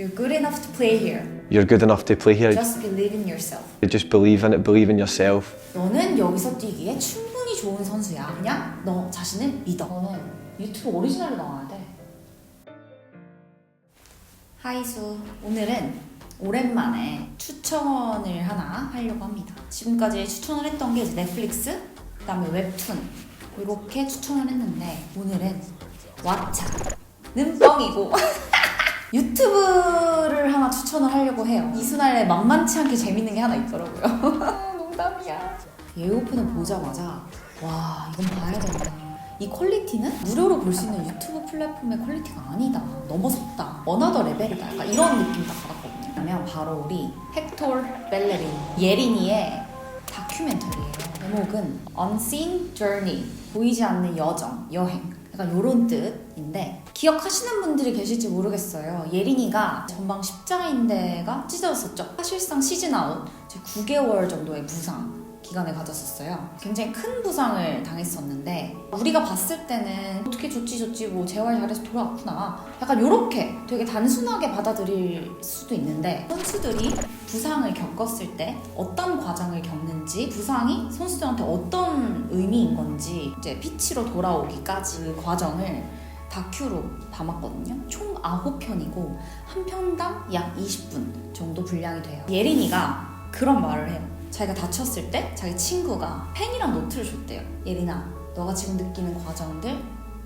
You're good enough to play here. You're good enough to play here. Just believe in yourself. Just believe in it, believe in yourself. 너는 여기서 뛰기에 충분히 좋은 선수야. 그냥 너 자신을 믿어. 너는 유튜브 오리지널로 나와야 돼. 하이수. 오늘은 오랜만에 추천을 하나 하려고 합니다. 지금까지 추천을 했던 게 이제 넷플릭스, 그 다음에 웹툰 이렇게 추천을 했는데 오늘은 왓챠는 뻥이고 유튜브를 하나 추천을 하려고 해요. 이순환의 만만치 않게 재밌는 게 하나 있더라고요. 농담이야. 예고편을 보자마자 와 이건 봐야 된다. 이 퀄리티는 무료로 볼 수 있는 유튜브 플랫폼의 퀄리티가 아니다. 넘어섰다. 어나더 레벨이다. 약간 이런 느낌 딱 받았거든요. 그러면 바로 우리 헥토르 벨레린 예린이의 다큐멘터리예요. 제목은 Unseen Journey, 보이지 않는 여정, 여행. 약간 요런 뜻인데 기억하시는 분들이 계실지 모르겠어요. 예린이가 전방 십자인대가 찢어졌었죠. 사실상 시즌 아웃 9개월 정도의 부상 기간을 가졌었어요. 굉장히 큰 부상을 당했었는데 우리가 봤을 때는 어떻게 좋지 뭐 재활 잘해서 돌아왔구나 약간 요렇게 되게 단순하게 받아들일 수도 있는데 선수들이 부상을 겪었을 때 어떤 과정을 겪는지 부상이 선수들한테 어떤 의미인 건지 이제 피치로 돌아오기까지 그 과정을 다큐로 담았거든요. 총 9편이고 한 편당 약 20분 정도 분량이 돼요. 예린이가 그런 말을 해요. 자기가 다쳤을 때 자기 친구가 펜이랑 노트를 줬대요. 예린아, 너가 지금 느끼는 과정들,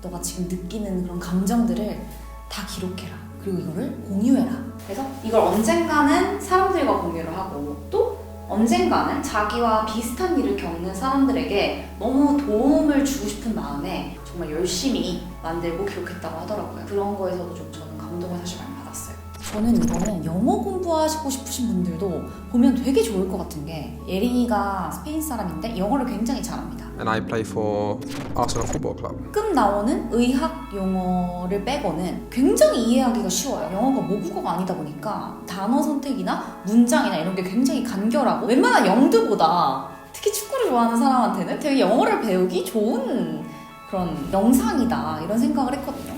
너가 지금 느끼는 그런 감정들을 다 기록해라. 그리고 이거를 공유해라. 그래서 이걸 언젠가는 사람들과 공유를 하고 또 언젠가는 자기와 비슷한 일을 겪는 사람들에게 너무 도움을 주고 싶은 마음에 정말 열심히 만들고 기록했다고 하더라고요. 그런 거에서도 좀 저는 감동을 사실 많이 받았어요. 저는 이거는 영어 공부하시고 싶으신 분들도 보면 되게 좋을 것 같은 게 예린이가 스페인 사람인데 영어를 굉장히 잘합니다. And I play for Arsenal Football Club. 가끔 나오는 의학 용어를 빼고는 굉장히 이해하기가 쉬워요. 영어가 모국어가 아니다 보니까 단어 선택이나 문장이나 이런 게 굉장히 간결하고 웬만한 영드보다 특히 축구를 좋아하는 사람한테는 되게 영어를 배우기 좋은 그런 영상이다 이런 생각을 했거든요.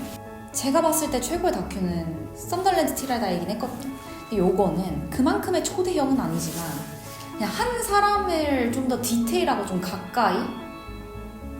제가 봤을 때 최고의 다큐는 썬덜랜드 티라다이긴 했거든요. 근데 요거는 그만큼의 초대형은 아니지만 그냥 한 사람을 좀 더 디테일하고 좀 가까이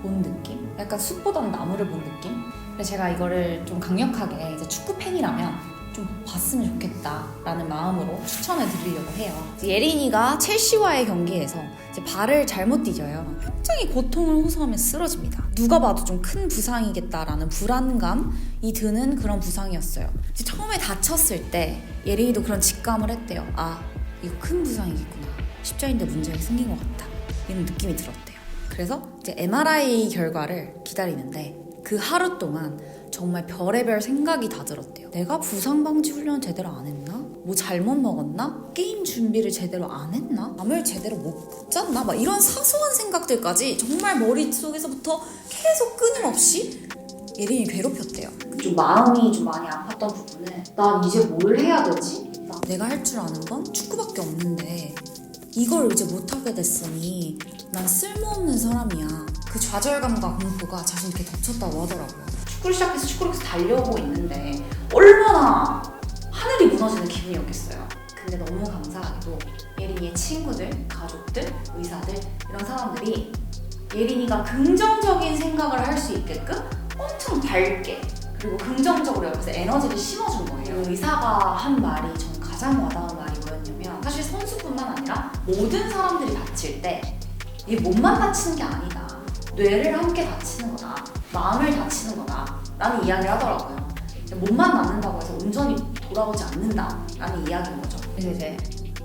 본 느낌? 약간 숲보다는 나무를 본 느낌? 그래서 제가 이거를 좀 강력하게 이제 축구 팬이라면 좀 봤으면 좋겠다라는 마음으로 추천을 드리려고 해요. 예린이가 첼시와의 경기에서 이제 발을 잘못 디뎌요. 굉장히 고통을 호소하며 쓰러집니다. 누가 봐도 좀 큰 부상이겠다라는 불안감이 드는 그런 부상이었어요. 이제 처음에 다쳤을 때 예린이도 그런 직감을 했대요. 아, 이거 큰 부상이겠구나. 십자인대 문제가 생긴 것 같다. 이런 느낌이 들었대요. 그래서 이제 MRI 결과를 기다리는데 그 하루 동안 정말 별의별 생각이 다 들었대요. 내가 부상방지 훈련 제대로 안 했나? 뭐 잘못 먹었나? 게임 준비를 제대로 안 했나? 잠을 제대로 못 잤나? 막 이런 사소한 생각들까지 정말 머릿속에서부터 계속 끊임없이 예린이 괴롭혔대요. 좀 마음이 좀 많이 아팠던 부분은 난 이제 뭘 해야 되지? 내가 할 줄 아는 건 축구밖에 없는데 이걸 이제 못하게 됐으니 난 쓸모없는 사람이야. 그 좌절감과 공포가 자신을 이렇게 덮쳤다고 하더라고요. 축구를 시작해서 축구를 계속 달려오고 있는데 얼마나 하늘이 무너지는 기분이었겠어요. 근데 너무 감사하게도 예린이의 친구들, 가족들, 의사들 이런 사람들이 예린이가 긍정적인 생각을 할 수 있게끔 엄청 밝게 그리고 긍정적으로 옆에서 에너지를 심어준 거예요. 그 의사가 한 말이 전 가장 와닿은 말이 뭐였냐면 사실 선수뿐만 아니라 모든 사람들이 다칠 때 이게 몸만 다치는 게 아니다. 뇌를 함께 다치는 거다. 마음을 다치는 거다. 라는 이야기를 하더라고요. 몸만 낫는다고 해서 온전히 돌아오지 않는다. 라는 이야기인 거죠. 그래서 이제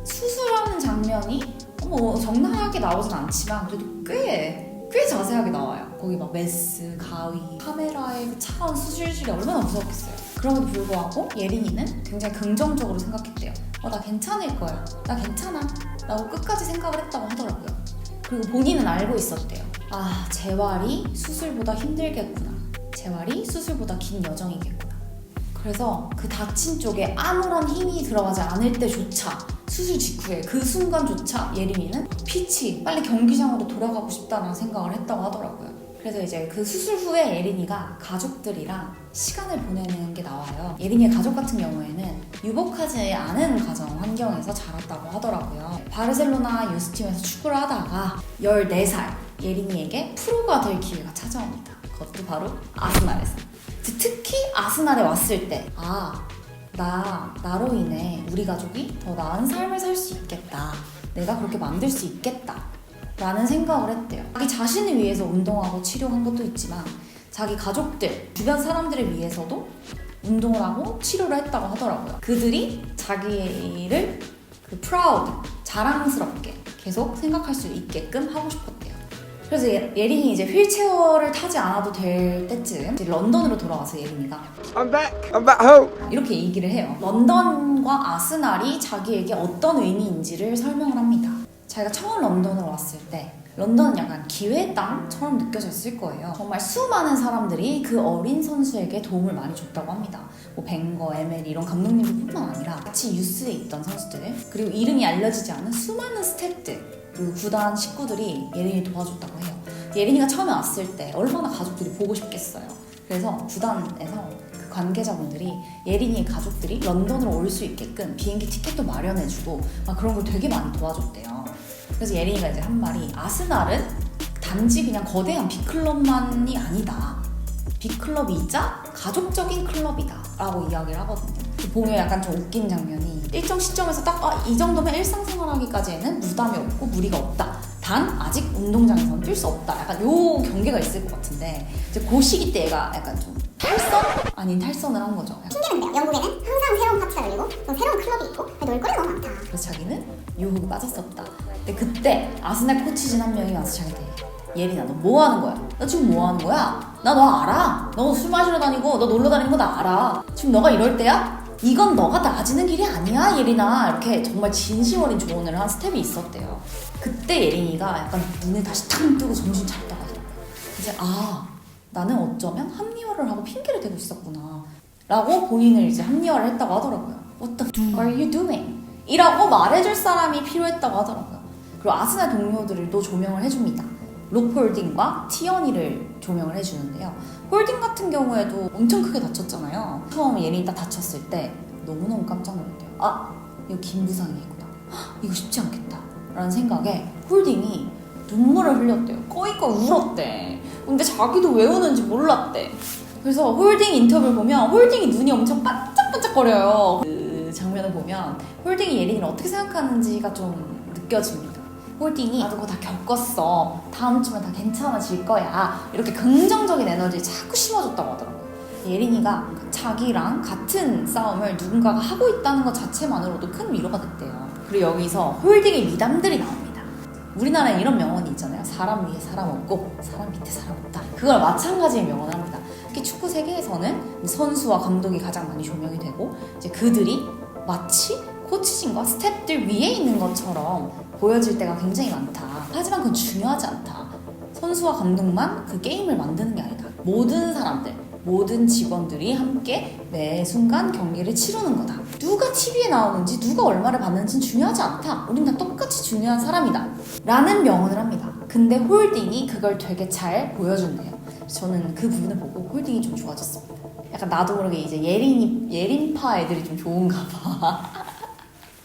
수술하는 장면이 뭐 적나라하게 나오진 않지만 그래도 꽤 자세하게 나와요. 거기 막 메스, 가위, 카메라의 그 차가운 수술실이 얼마나 무서웠겠어요. 그럼에도 불구하고 예린이는 굉장히 긍정적으로 생각했대요. 나 괜찮을 거야. 나 괜찮아. 라고 끝까지 생각을 했다고 하더라고요. 그리고 본인은 알고 있었대요. 아, 재활이 수술보다 힘들겠구나. 재활이 수술보다 긴 여정이겠구나. 그래서 그 다친 쪽에 아무런 힘이 들어가지 않을 때조차 수술 직후에 그 순간조차 예린이는 피치 빨리 경기장으로 돌아가고 싶다는 생각을 했다고 하더라고요. 그래서 이제 그 수술 후에 예린이가 가족들이랑 시간을 보내는 게 나와요. 예린이의 가족 같은 경우에는 유복하지 않은 가정 환경에서 자랐다고 하더라고요. 바르셀로나 유스팀에서 축구를 하다가 14살 예린이에게 프로가 될 기회가 찾아옵니다. 그것도 바로 아스날에서. 특히 아스날에 왔을 때 나로 인해 우리 가족이 더 나은 삶을 살 수 있겠다. 내가 그렇게 만들 수 있겠다. 라는 생각을 했대요. 자기 자신을 위해서 운동하고 치료한 것도 있지만 자기 가족들, 주변 사람들을 위해서도 운동을 하고 치료를 했다고 하더라고요. 그들이 자기를 proud, 자랑스럽게 계속 생각할 수 있게끔 하고 싶었대요. 그래서 예린이 이제 휠체어를 타지 않아도 될 때쯤 이제 런던으로 돌아와서 예린이가 I'm back home. 이렇게 얘기를 해요. 런던과 아스날이 자기에게 어떤 의미인지를 설명을 합니다. 자기가 처음 런던으로 왔을 때 런던은 약간 기회의 땅처럼 느껴졌을 거예요. 정말 수많은 사람들이 그 어린 선수에게 도움을 많이 줬다고 합니다. 뭐 벵거, 에메리 이런 감독님들뿐만 아니라 같이 유스에 있던 선수들, 그리고 이름이 알려지지 않은 수많은 스태프들, 그 구단 식구들이 예린이를 도와줬다고 해요. 예린이가 처음에 왔을 때 얼마나 가족들이 보고 싶겠어요. 그래서 구단에서 그 관계자분들이 예린이의 가족들이 런던으로 올 수 있게끔 비행기 티켓도 마련해주고 막 그런 걸 되게 많이 도와줬대요. 그래서 예린이가 이제 한 말이 아스날은 단지 그냥 거대한 빅클럽만이 아니다. 빅클럽이자 가족적인 클럽이다 라고 이야기를 하거든요. 보면 약간 좀 웃긴 장면이 일정 시점에서 딱 이 정도면 일상생활하기까지에는 부담이 없고 무리가 없다. 단 아직 운동장에서는 뛸 수 없다. 약간 요 경계가 있을 것 같은데 이제 그 시기 때 얘가 약간 좀 탈선? 아닌 탈선을 한 거죠. 핑계는데요. 영국에는 항상 새로운 파티가 열리고 또 새로운 클럽이 있고 놀거리 너무 많다. 그래서 자기는 유혹에 빠졌었다. 근데 그때 아스날 코치진 한 명이 와서 자기한테 예린아 너 뭐 하는 거야? 너 지금 뭐 하는 거야? 나 너 알아. 너 술 마시러 다니고 너 놀러 다니는 거 나 알아. 지금 너가 이럴 때야? 이건 너가 나아지는 길이 아니야 예린아. 이렇게 정말 진심 어린 조언을 한 스텝이 있었대요. 그때 예린이가 약간 눈을 다시 탕 뜨고 정신 차렸다고 하더라고요. 이제 나는 어쩌면 합리화를 하고 핑계를 대고 있었구나 라고 본인을 이제 합리화를 했다고 하더라고요. What the fuck are you doing? 이라고 말해줄 사람이 필요했다고 하더라고요. 그리고 아스날 동료들도 조명을 해줍니다. 록 홀딩과 티어니를 조명을 해주는데요. 홀딩 같은 경우에도 엄청 크게 다쳤잖아요. 처음 예린이 딱 다쳤을 때 너무너무 깜짝 놀랐대요. 이거 긴 부상이구나. 이거 쉽지 않겠다 라는 생각에 홀딩이 눈물을 흘렸대요. 꺼이꺼 울었대. 근데 자기도 왜 우는지 몰랐대. 그래서 홀딩 인터뷰를 보면 홀딩이 눈이 엄청 반짝반짝거려요. 그 장면을 보면 홀딩이 예린이를 어떻게 생각하는지가 좀 느껴집니다. 홀딩이 나도 그거 다 겪었어. 다음 주면 다 괜찮아질 거야. 이렇게 긍정적인 에너지를 자꾸 심어줬다고 하더라고요. 예린이가 자기랑 같은 싸움을 누군가가 하고 있다는 것 자체만으로도 큰 위로가 됐대요. 그리고 여기서 홀딩의 미담들이 나옵니다. 우리나라에 이런 명언이 있잖아요. 사람 위에 사람 없고 사람 밑에 사람 없다. 그걸 마찬가지의 명언을 합니다. 특히 축구 세계에서는 선수와 감독이 가장 많이 조명이 되고 이제 그들이 마치 코치진과 스태프들 위에 있는 것처럼 보여질 때가 굉장히 많다. 하지만 그건 중요하지 않다. 선수와 감독만 그 게임을 만드는 게 아니다. 모든 사람들, 모든 직원들이 함께 매 순간 경기를 치르는 거다. 누가 TV에 나오는지 누가 얼마를 받는지는 중요하지 않다. 우린 다 똑같이 중요한 사람이다. 라는 명언을 합니다. 근데 홀딩이 그걸 되게 잘 보여준대요. 저는 그 부분을 보고 홀딩이 좀 좋아졌습니다. 약간 나도 모르게 이제 예린파 애들이 좀 좋은가 봐.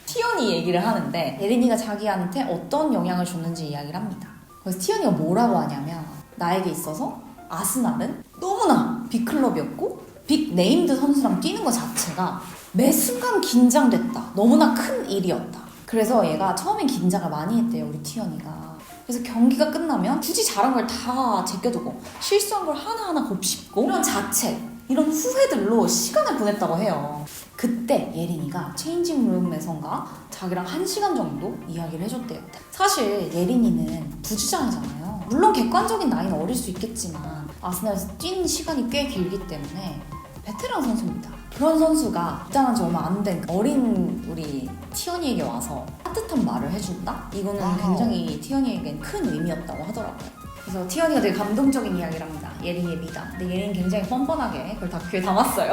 티언이 얘기를 하는데 예린이가 자기한테 어떤 영향을 줬는지 이야기를 합니다. 그래서 티언이가 뭐라고 하냐면 나에게 있어서 아스날은 너무나 빅클럽이었고 빅네임드 선수랑 뛰는 것 자체가 매 순간 긴장됐다. 너무나 큰 일이었다. 그래서 얘가 처음엔 긴장을 많이 했대요. 우리 티언이가. 그래서 경기가 끝나면 굳이 잘한 걸 다 제껴두고 실수한 걸 하나하나 곱씹고 이런 자책, 이런 후회들로 시간을 보냈다고 해요. 그때 예린이가 체인징룸에선가 자기랑 1시간 정도 이야기를 해줬대요. 사실 예린이는 부주장이잖아요. 물론 객관적인 나이는 어릴 수 있겠지만 아스날에서 뛴 시간이 꽤 길기 때문에 베테랑 선수입니다. 그런 선수가 입단한 지 얼마 안 된 어린 우리 티언이에게 와서 따뜻한 말을 해준다? 이거는 굉장히 티언이에겐 큰 의미였다고 하더라고요. 그래서 티언이가 되게 감동적인 이야기를 합니다. 예린이의 미담. 근데 예린이 굉장히 뻔뻔하게 그걸 다큐에 담았어요.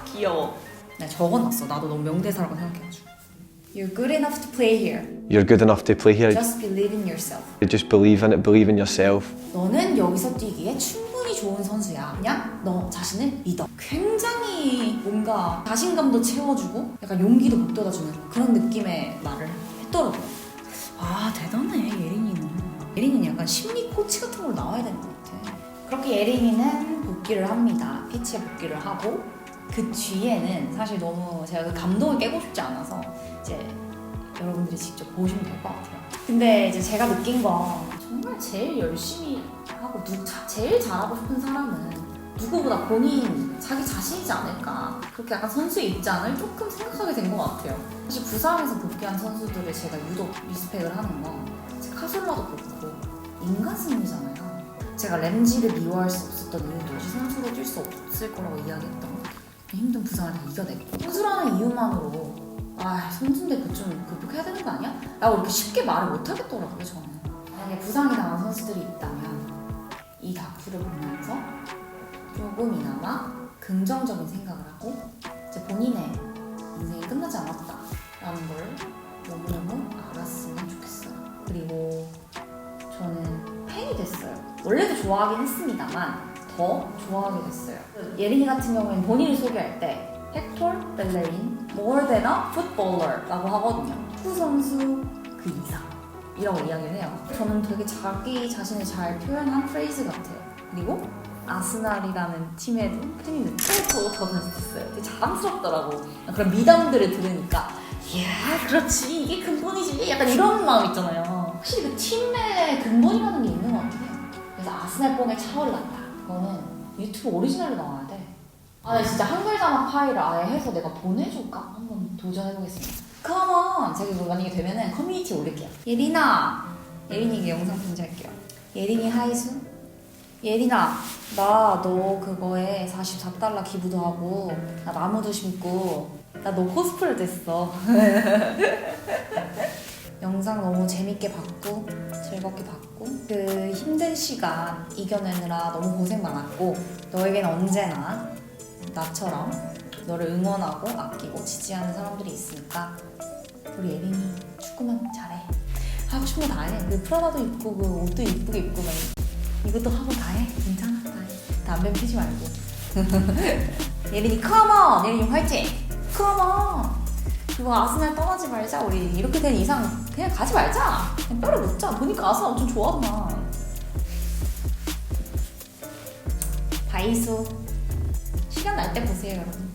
귀여워. 내가 적어놨어. 나도 너무 명대사라고 생각해가지고. You're good enough to play here. You're good enough to play here. Just believe in yourself. Just believe in it, believe in yourself. 너는 여기서 뛰기에 충분히 좋은 선수야. 그냥 너 자신을 믿어. 굉장히 뭔가 자신감도 채워주고 약간 용기도 북돋아주는 그런 느낌의 말을 했더라고요. 아 대단해 예린이는. 예린이는 약간 심리 코치 같은 걸로 나와야 되는 것 같아. 그렇게 예린이는 복귀를 합니다. 피치에 복귀를 하고 그 뒤에는 사실 너무 제가 그 감동을 깨고 싶지 않아서 이제 여러분들이 직접 보시면 될 것 같아요. 근데 이제 제가 느낀 건 정말 제일 열심히 하고 제일 잘하고 싶은 사람은 누구보다 본인 자기 자신이지 않을까. 그렇게 약간 선수의 입장을 조금 생각하게 된 것 같아요. 사실 부상에서 복귀한 선수들을 제가 유독 리스펙을 하는 건 카솔라도 그렇고 인간 승리잖아요. 제가 램지를 미워할 수 없었던 이유도 선수로 뛸 수 없을 거라고 이야기했던 거. 힘든 부상을 다 이겨냈고 선수라는 이유만으로 선수인데 그 좀 극복해야 되는 거 아니야? 라고 이렇게 쉽게 말을 못 하겠더라고요 저는. 만약에 부상이 당한 선수들이 있다면 이 다큐를 보면서 조금이나마 긍정적인 생각을 하고 이제 본인의 인생이 끝나지 않았다라는 걸 너무너무 알았으면 좋겠어요. 그리고 저는 팬이 됐어요. 원래도 좋아하긴 했습니다만 더 좋아하게 됐어요. 예린이 같은 경우에는 본인을 소개할 때 헥토르 벨레린 more than a footballer 라고 하거든요. 축구 선수 그 이상 이라고 이야기를 해요. 저는 되게 자기 자신을 잘 표현한 프레이즈 같아요. 그리고 아스날이라는 팀에도 팬이 더 됐어요. 되게 자랑스럽더라고. 그런 미담들을 들으니까 이야 그렇지 이게 근본이지 약간 이런 마음 있잖아요. 확실히 그 팀의 근본이라는 게 있는 것 같아요. 그래서 아스날 뽕에 차올랐다. 이거는 유튜브 오리지널로 나와야 돼. 나 진짜 한글 자막 파일을 아예 해서 내가 보내줄까? 한번 도전해보겠습니다. 컴온! 제가 이거 만약에 되면은 커뮤니티에 올릴게요. 예린이에게 영상 편지할게요. 예린이 하이수? 예린아, 나 너 그거에 $44 기부도 하고 나 나무도 심고 나 너 코스프레 됐어. 영상 너무 재밌게 봤고 즐겁게 봤고 그 힘든 시간 이겨내느라 너무 고생 많았고 너에겐 언제나 나처럼 너를 응원하고 아끼고 지지하는 사람들이 있으니까 우리 예린이 축구만 잘해. 하고 싶은 거 다 해. 그 프라다도 입고 그 옷도 이쁘게 입고 막 이것도 하고 다 해. 괜찮아 다 해. 담배 피지 말고. 예린이 컴온! 예린이 화이팅! 컴온! 그거 아스날 떠나지 말자. 우리 이렇게 된 이상 그냥 가지 말자. 그냥 뼈를 묻자. 보니까 아스날 엄청 좋아하더만. 다이소 시간 날 때 보세요 여러분.